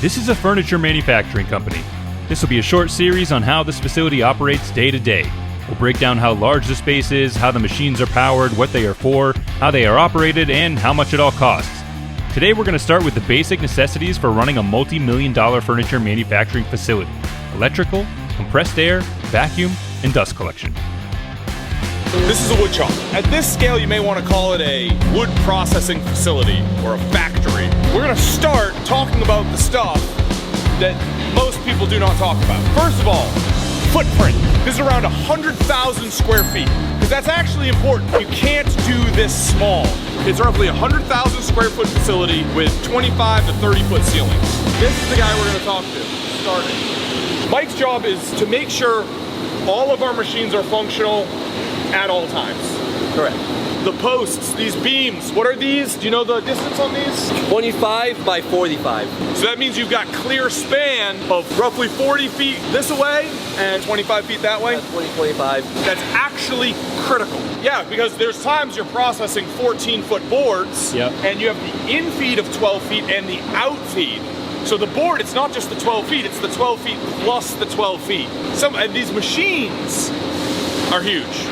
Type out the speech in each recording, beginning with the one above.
This is a furniture manufacturing company. This will be a short series on how this facility operates day to day. We'll break down how large the space is, how the machines are powered, what they are for, how they are operated, and how much it all costs. Today we're going to start with the basic necessities for running a multi-million-dollar furniture manufacturing facility: electrical, compressed air, vacuum, and dust collection. This is a wood shop. At this scale, you may want to call it a wood processing facility or a factory. We're going to start talking about the stuff that most people do not talk about. First of all, footprint. This is around 100,000 square feet, because that's actually important. You can't do this small. It's roughly a 100,000 square foot facility with 25 to 30 foot ceilings. This is the guy we're going to talk to, starting. Mike's job is to make sure all of our machines are functional at all times. Correct. The posts, these beams, what are these? Do you know the distance on these? 25 by 45. So that means you've got clear span of roughly 40 feet this way and 25 feet that way? 20, 25. That's actually critical. Yeah, because there's times you're processing 14-foot boards, and you have the in feed of 12 feet and the out feed. So the board, it's not just the 12 feet, it's the 12 feet plus the 12 feet. And these machines are huge.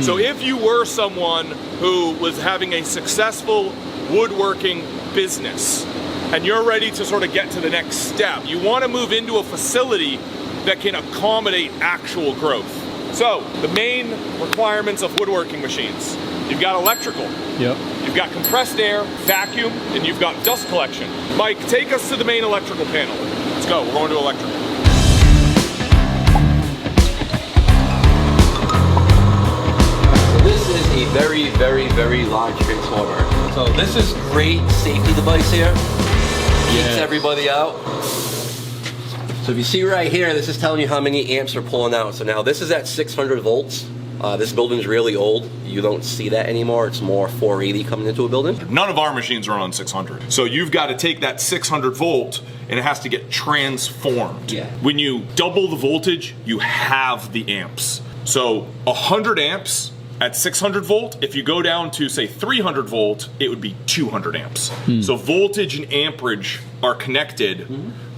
So if you were someone who was having a successful woodworking business and you're ready to sort of get to the next step, you want to move into a facility that can accommodate actual growth. So the main requirements of woodworking machines: you've got electrical, you've got compressed air, vacuum, and you've got dust collection. Mike, take us to the main electrical panel. Let's go, we're going to electrical. A very, very, very large transformer. So this is great safety device here. Keeps everybody out. So if you see right here, this is telling you how many amps are pulling out. So now this is at 600 volts. This building's really old. You don't see that anymore. It's more 480 coming into a building. None of our machines are on 600. So you've got to take that 600 volt and it has to get transformed. When you double the voltage, you have the amps. So 100 amps at 600 volt, if you go down to say 300 volt, it would be 200 amps. So voltage and amperage are connected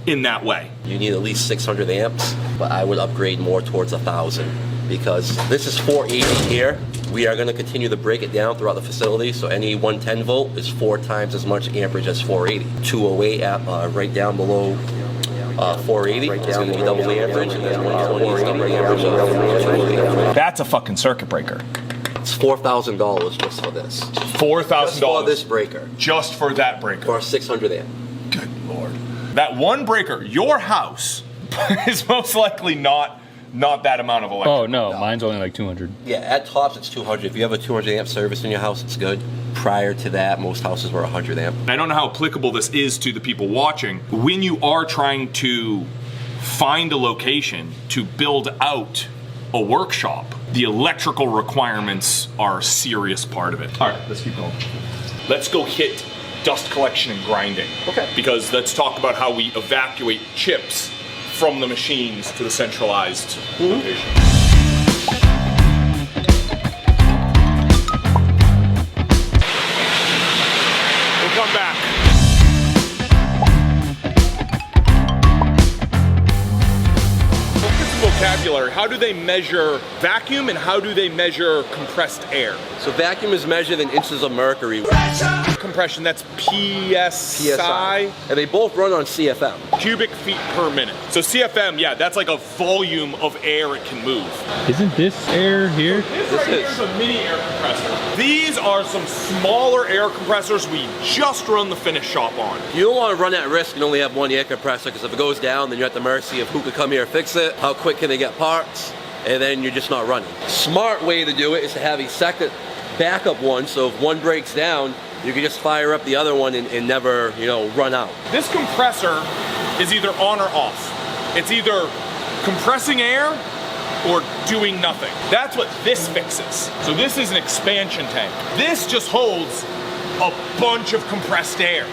in that way. You need at least 600 amps, but I would upgrade more towards 1,000 because this is 480 here. We are going to continue to break it down throughout the facility, so any 110 volt is 4 times as much amperage as 480. 208 right down below 480, it's going to be double the amperage, and then 120 is going to be amperage of 280. That's a fucking circuit breaker. It's $4,000 just for this. $4,000 just for this breaker. Just for that breaker. For a 600 amp. Good Lord. That one breaker, your house is most likely not that amount of electric. Oh no, mine's only like 200. Yeah, at tops it's 200. If you have a 200 amp service in your house, it's good. Prior to that, most houses were 100 amp. I don't know how applicable this is to the people watching. When you are trying to find a location to build out a workshop, the electrical requirements are a serious part of it. All right, let's keep going. Let's go hit dust collection and grinding. Okay. Because let's talk about how we evacuate chips from the machines to the centralized location. We'll come back. Vocabulary. How do they measure vacuum and how do they measure compressed air? So vacuum is measured in inches of mercury. Compression, that's PSI. And they both run on CFM. Cubic feet per minute. So CFM, yeah, that's like a volume of air it can move. Isn't this air here? This right here is a mini air compressor. These are some smaller air compressors we just run the finish shop on. You don't want to run that risk and only have one air compressor, because if it goes down, then you're at the mercy of who could come here and fix it, how quick can they get parts, and then you're just not running. Smart way to do it is to have a second backup one, so if one breaks down, you can just fire up the other one and never, run out. This compressor is either on or off. It's either compressing air or doing nothing. That's what this fixes. So this is an expansion tank. This just holds a bunch of compressed air.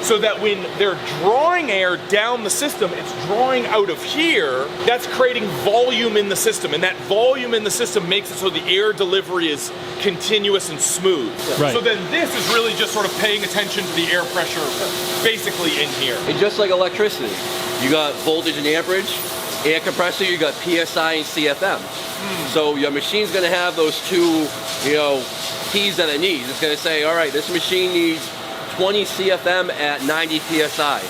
so that when they're drawing air down the system, it's drawing out of here. That's creating volume in the system, and that volume in the system makes it so the air delivery is continuous and smooth. Right. So then this is really just sort of paying attention to the air pressure basically in here. And just like electricity, you got voltage and amperage. Air compressor, you got PSI and CFM. So your machine's gonna have those two, keys that it needs. It's gonna say, all right, this machine needs 20 CFM at 90 PSI.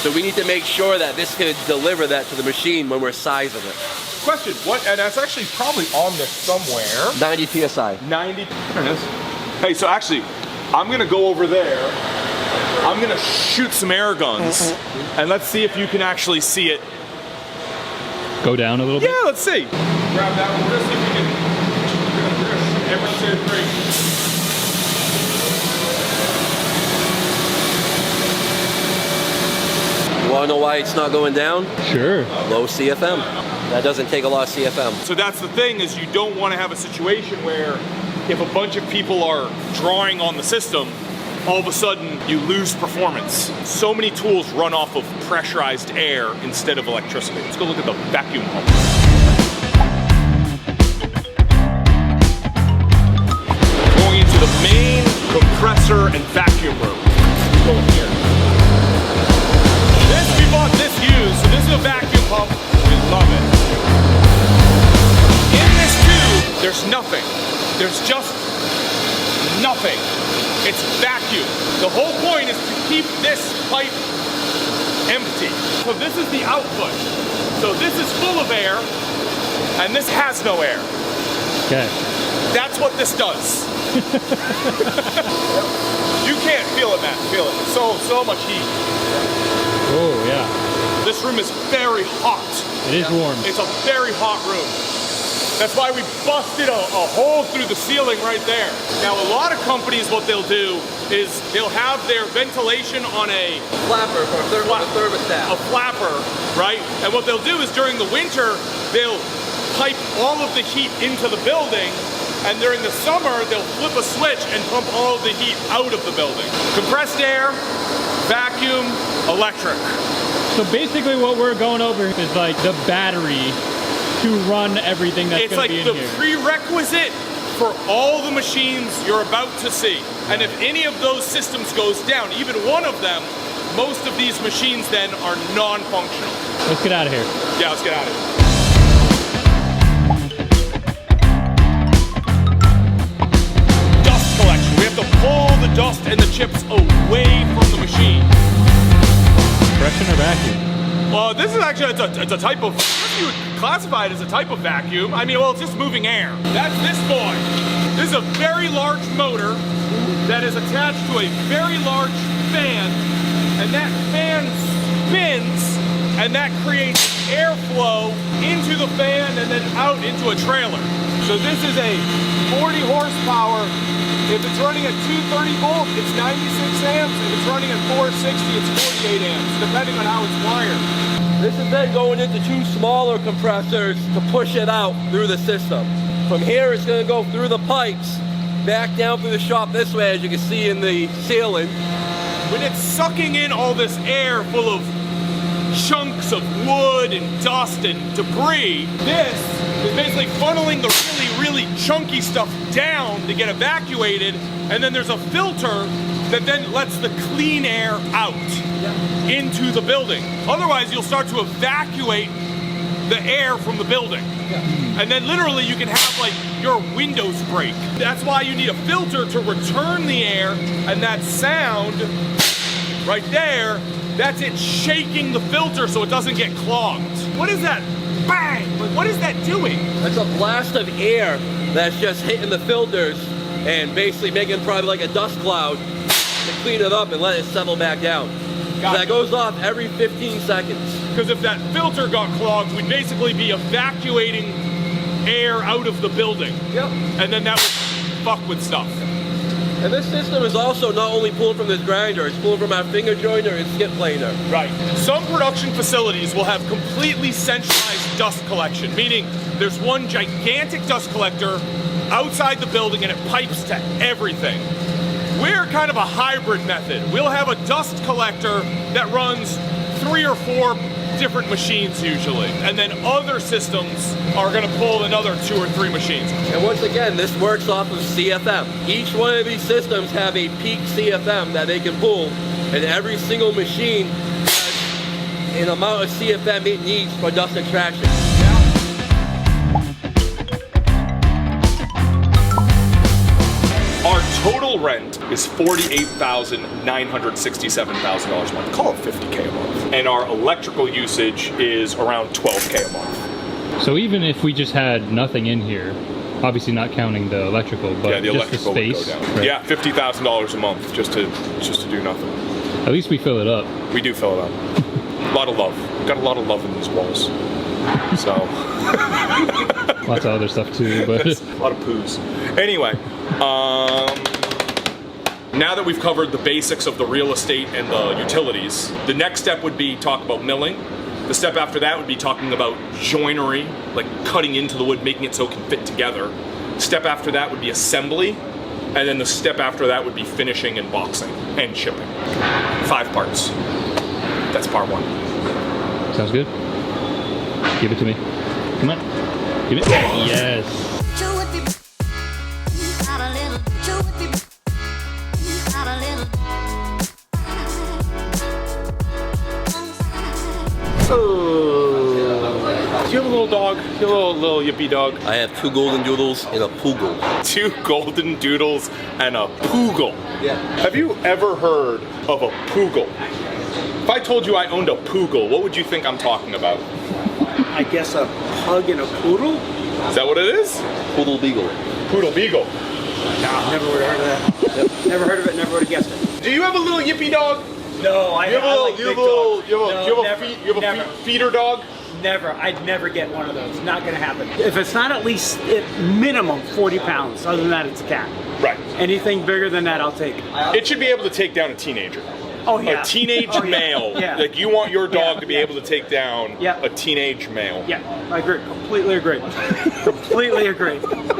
So we need to make sure that this can deliver that to the machine when we're sizing it. Question, what, and that's actually probably on this somewhere. 90 PSI. 90, there it is. Hey, so actually, I'm gonna go over there. I'm gonna shoot some air guns, and let's see if you can actually see it. Go down a little bit? Yeah, let's see. Grab that one. We're gonna see if we can. We're gonna shoot everyone say three. You wanna know why it's not going down? Sure. Low CFM. That doesn't take a lot of CFM. So that's the thing, is you don't want to have a situation where if a bunch of people are drawing on the system, all of a sudden you lose performance. So many tools run off of pressurized air instead of electricity. Let's go look at the vacuum pump. Going into the main compressor and vacuum room. Let's go in here. We bought this used, so this is a vacuum pump. We love it. In this tube, there's nothing. There's just nothing. It's vacuum. The whole point is to keep this pipe empty. So this is the output. So this is full of air, and this has no air. Okay. That's what this does. You can't feel it, Matt. Feel it. So much heat. Oh, yeah. This room is very hot. It is warm. It's a very hot room. That's why we busted a hole through the ceiling right there. Now, a lot of companies, what they'll do is they'll have their ventilation on a Flapper for a thermostat. A flapper, right? And what they'll do is during the winter, they'll pipe all of the heat into the building, and during the summer, they'll flip a switch and pump all of the heat out of the building. Compressed air, vacuum, electric. So basically what we're going over is like the battery to run everything that's going to be in here. It's like the prerequisite for all the machines you're about to see. And if any of those systems goes down, even one of them, most of these machines then are non-functional. Let's get out of here. Yeah, let's get out of here. Dust collection. We have to pull the dust and the chips away from the machine. Compression or vacuum? Well, this is actually, it's a type of, you would classify it as a type of vacuum. I mean, well, it's just moving air. That's this boy. This is a very large motor that is attached to a very large fan, and that fan spins, and that creates airflow into the fan and then out into a trailer. So this is a 40 horsepower. If it's running at 230 volt, it's 96 amps. If it's running at 460, it's 48 amps, depending on how it's wired. This is then going into two smaller compressors to push it out through the system. From here, it's going to go through the pipes, back down through the shop this way, as you can see in the ceiling. When it's sucking in all this air full of chunks of wood and dust and debris, this is basically funneling the really chunky stuff down to get evacuated, and then there's a filter that then lets the clean air out into the building. Otherwise, you'll start to evacuate the air from the building. And then literally you can have like your windows break. That's why you need a filter to return the air, and that sound right there, that's it shaking the filter so it doesn't get clogged. What is that? Bang! Like, what is that doing? That's a blast of air that's just hitting the filters and basically making probably like a dust cloud to clean it up and let it settle back down. That goes off every 15 seconds. Because if that filter got clogged, we'd basically be evacuating air out of the building. Yep. And then that would fuck with stuff. And this system is also not only pulling from this grinder, it's pulling from our finger joiner and skip planer. Right. Some production facilities will have completely centralized dust collection, meaning there's one gigantic dust collector outside the building and it pipes to everything. We're kind of a hybrid method. We'll have a dust collector that runs 3 or 4 different machines usually, and then other systems are going to pull another 2 or 3 machines. And once again, this works off of CFM. Each one of these systems have a peak CFM that they can pull, and every single machine has an amount of CFM it needs for dust extraction. Our total rent is $48,967 a month. Call it $50K a month. And our electrical usage is around $12K a month. So even if we just had nothing in here, obviously not counting the electrical, but Yeah, the just electrical the would space. go down. Right. Yeah, $50,000 a month just to do nothing. At least we fill it up. We do fill it up. A lot of love. Got a lot of love in these walls. So Lots of other stuff too, but a lot of poos. Anyway, now that we've covered the basics of the real estate and the utilities, the next step would be talk about milling. The step after that would be talking about joinery, like cutting into the wood, making it so it can fit together. Step after that would be assembly, and then the step after that would be finishing and boxing and shipping. 5 parts. That's part 1. sounds good. Give it to me. Come on. Give it. Yes. Do you have a little dog? You have a little yippy dog? I have 2 golden doodles and a poodle. 2 golden doodles and a poogle. Yeah. Have you ever heard of a poogle? If I told you I owned a poogle, what would you think I'm talking about? I guess a pug and a poodle? Is that what it is? Poodle beagle. Poodle beagle. No, never would have heard of that. Yep. Never heard of it, never would have guessed it. Do you have a little yippy dog? No, I You have a like little, big dogs. you have a never. feeder dog? Never. I'd never get one of those. Not gonna happen. If it's not at least at minimum 40 pounds, other than that, it's a cat. Right. Anything bigger than that, I'll take. It should be able to take down a teenager. Oh yeah. A teenage Oh, yeah. male. Yeah. Like you want your dog Yeah, to be yeah. able to take down Yeah. a teenage male. Yeah, I agree. Completely agree. Completely agree. No